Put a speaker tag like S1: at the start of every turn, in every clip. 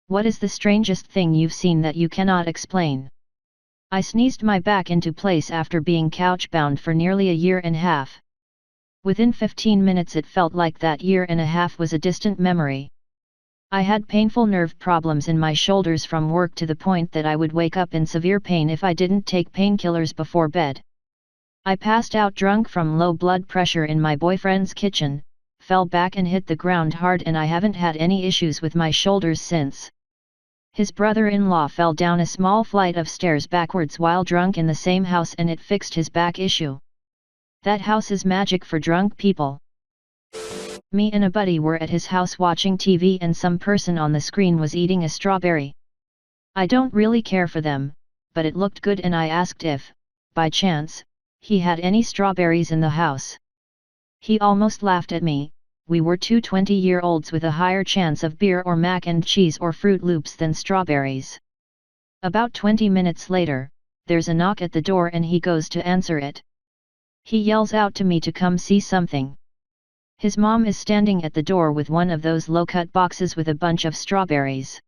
S1: What is the strangest thing you've seen that you cannot explain? I sneezed my back into place after being couch-bound for nearly a year and a half. Within 15 minutes it felt like that year and a half was a distant memory. I had painful nerve problems in my shoulders from work to the point that I would wake up in severe pain if I didn't take painkillers before bed. I passed out drunk from low blood pressure in my boyfriend's kitchen, fell back and hit the ground hard, and I haven't had any issues with my shoulders since. His brother-in-law fell down a small flight of stairs backwards while drunk in the same house and it fixed his back issue. That house is magic for drunk people. Me and a buddy were at his house watching TV and some person on the screen was eating a strawberry. I don't really care for them, but it looked good and I asked if, by chance, he had any strawberries in the house. He almost laughed at me. We were two 20-year-olds with a higher chance of beer or mac and cheese or Fruit Loops than strawberries. About 20 minutes later, there's a knock at the door and he goes to answer it. He yells out to me to come see something. His mom is standing at the door with one of those low-cut boxes with a bunch of strawberries.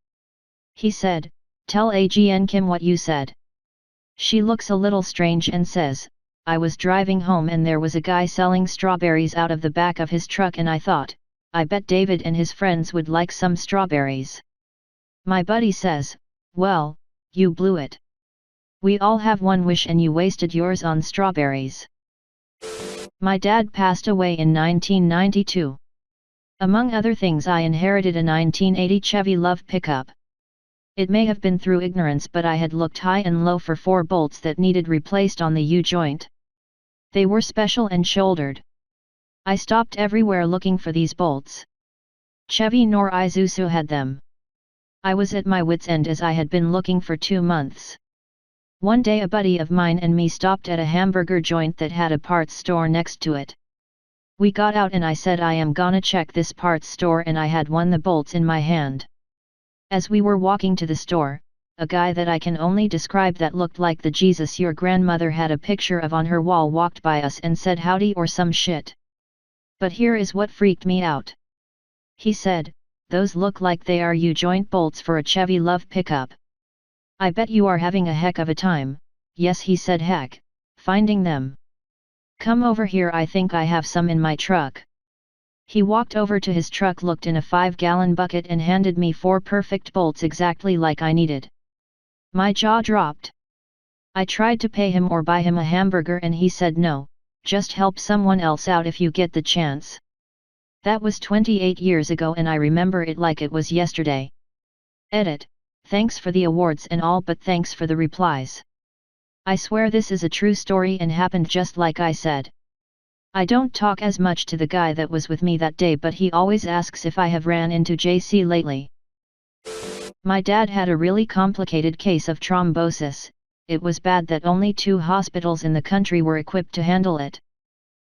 S1: He said, "Tell Agn Kim what you said." She looks a little strange and says, "I was driving home and there was a guy selling strawberries out of the back of his truck and I thought, I bet David and his friends would like some strawberries." My buddy says, "Well, you blew it. We all have one wish and you wasted yours on strawberries." My dad passed away in 1992. Among other things, I inherited a 1980 Chevy Love pickup. It may have been through ignorance, but I had looked high and low for 4 bolts that needed replaced on the U-joint. They were special and shouldered. I stopped everywhere looking for these bolts. Chevy nor Isuzu had them. I was at my wits' end as I had been looking for 2 months. One day a buddy of mine and me stopped at a hamburger joint that had a parts store next to it. We got out and I said, "I am gonna check this parts store," and I had the bolts in my hand. As we were walking to the store, a guy that I can only describe that looked like the Jesus your grandmother had a picture of on her wall walked by us and said howdy or some shit. But here is what freaked me out. He said, "Those look like they are U-joint bolts for a Chevy Love pickup. I bet you are having a heck of a time." "Yes," he said, "heck, finding them. Come over here, I think I have some in my truck." He walked over to his truck, looked in a 5-gallon bucket and handed me 4 perfect bolts exactly like I needed. My jaw dropped. I tried to pay him or buy him a hamburger and he said, "No, just help someone else out if you get the chance." That was 28 years ago and I remember it like it was yesterday. Edit. Thanks for the awards and all, but thanks for the replies. I swear this is a true story and happened just like I said. I don't talk as much to the guy that was with me that day, but he always asks if I have ran into JC lately. My dad had a really complicated case of thrombosis. It was bad that only 2 hospitals in the country were equipped to handle it.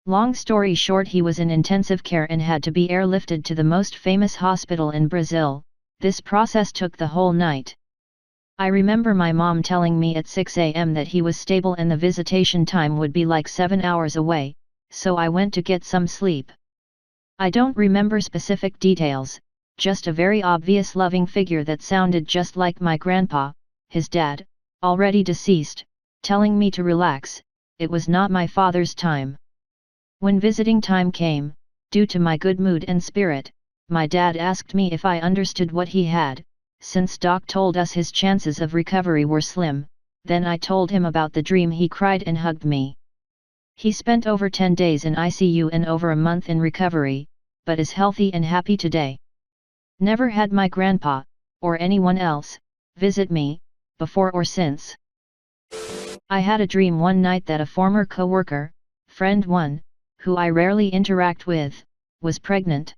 S1: Long story short, he was in intensive care and had to be airlifted to the most famous hospital in Brazil. This process took the whole night. I remember my mom telling me at 6 a.m. that he was stable and the visitation time would be like 7 hours away, so I went to get some sleep. I don't remember specific details, just a very obvious loving figure that sounded just like my grandpa, his dad, already deceased, telling me to relax. It was not my father's time. When visiting time came, due to my good mood and spirit, my dad asked me if I understood what he had, since doc told us his chances of recovery were slim. Then I told him about the dream. He cried and hugged me. He spent over 10 days in ICU and over a month in recovery, but is healthy and happy today. Never had my grandpa, or anyone else, visit me, before or since. I had a dream one night that a former co-worker, friend one, who I rarely interact with, was pregnant.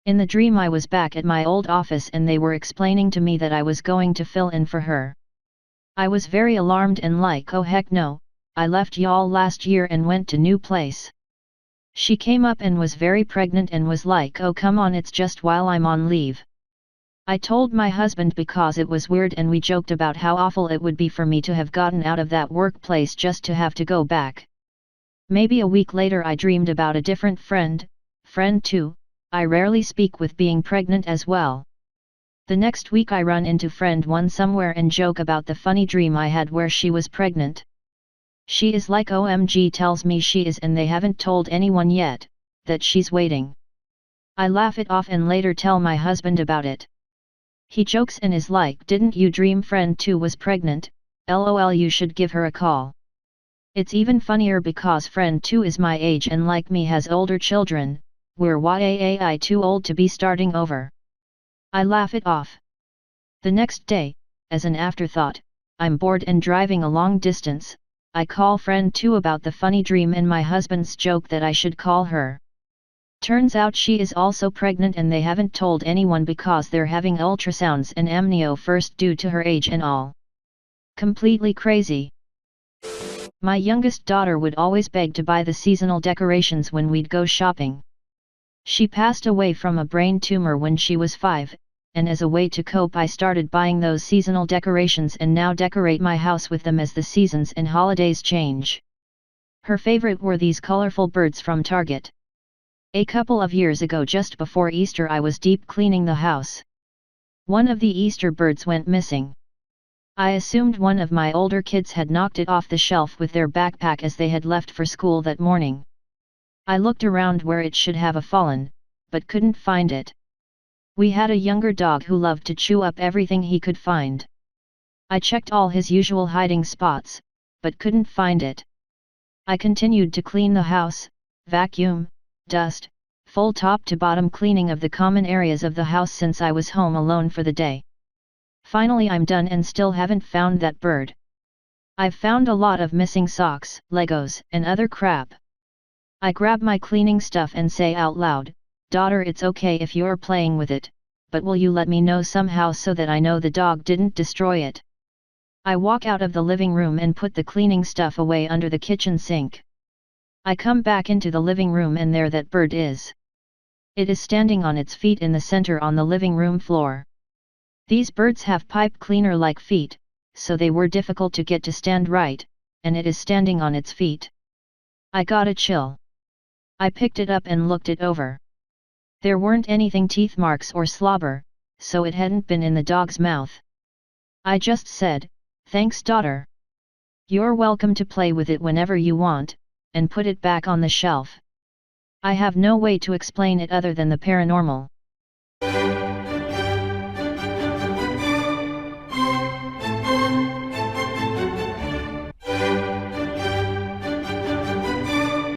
S1: In the dream I was back at my old office and they were explaining to me that I was going to fill in for her. I was very alarmed and like, "Oh heck no, I left y'all last year and went to new place." She came up and was very pregnant and was like, "Oh come on, it's just while I'm on leave." I told my husband because it was weird and we joked about how awful it would be for me to have gotten out of that workplace just to have to go back. Maybe a week later I dreamed about a different friend 2, I rarely speak with, being pregnant as well. The next week I run into friend 1 somewhere and joke about the funny dream I had where she was pregnant. She is like OMG, tells me she is and they haven't told anyone yet, that she's waiting. I laugh it off and later tell my husband about it. He jokes and is like, didn't you dream friend 2 was pregnant? LOL, you should give her a call. It's even funnier because friend 2 is my age and like me has older children, we're YAAI too old to be starting over. I laugh it off. The next day, as an afterthought, I'm bored and driving a long distance, I call friend 2 about the funny dream and my husband's joke that I should call her. Turns out she is also pregnant and they haven't told anyone because they're having ultrasounds and amnio first due to her age and all. Completely crazy. My youngest daughter would always beg to buy the seasonal decorations when we'd go shopping. She passed away from a brain tumor when she was 5, and as a way to cope I started buying those seasonal decorations and now decorate my house with them as the seasons and holidays change. Her favorite were these colorful birds from Target. A couple of years ago, just before Easter, I was deep cleaning the house. One of the Easter birds went missing. I assumed one of my older kids had knocked it off the shelf with their backpack as they had left for school that morning. I looked around where it should have fallen, but couldn't find it. We had a younger dog who loved to chew up everything he could find. I checked all his usual hiding spots, but couldn't find it. I continued to clean the house, vacuum, dust, full top to bottom cleaning of the common areas of the house since I was home alone for the day. Finally I'm done and still haven't found that bird. I've found a lot of missing socks, Legos, and other crap. I grab my cleaning stuff and say out loud, "Daughter, it's okay if you're playing with it, but will you let me know somehow so that I know the dog didn't destroy it?" I walk out of the living room and put the cleaning stuff away under the kitchen sink. I come back into the living room and there that bird is. It is standing on its feet in the center on the living room floor. These birds have pipe cleaner-like feet, so they were difficult to get to stand right, and it is standing on its feet. I got a chill. I picked it up and looked it over. There weren't anything teeth marks or slobber, so it hadn't been in the dog's mouth. I just said, "Thanks, daughter. You're welcome to play with it whenever you want," and put it back on the shelf. I have no way to explain it other than the paranormal.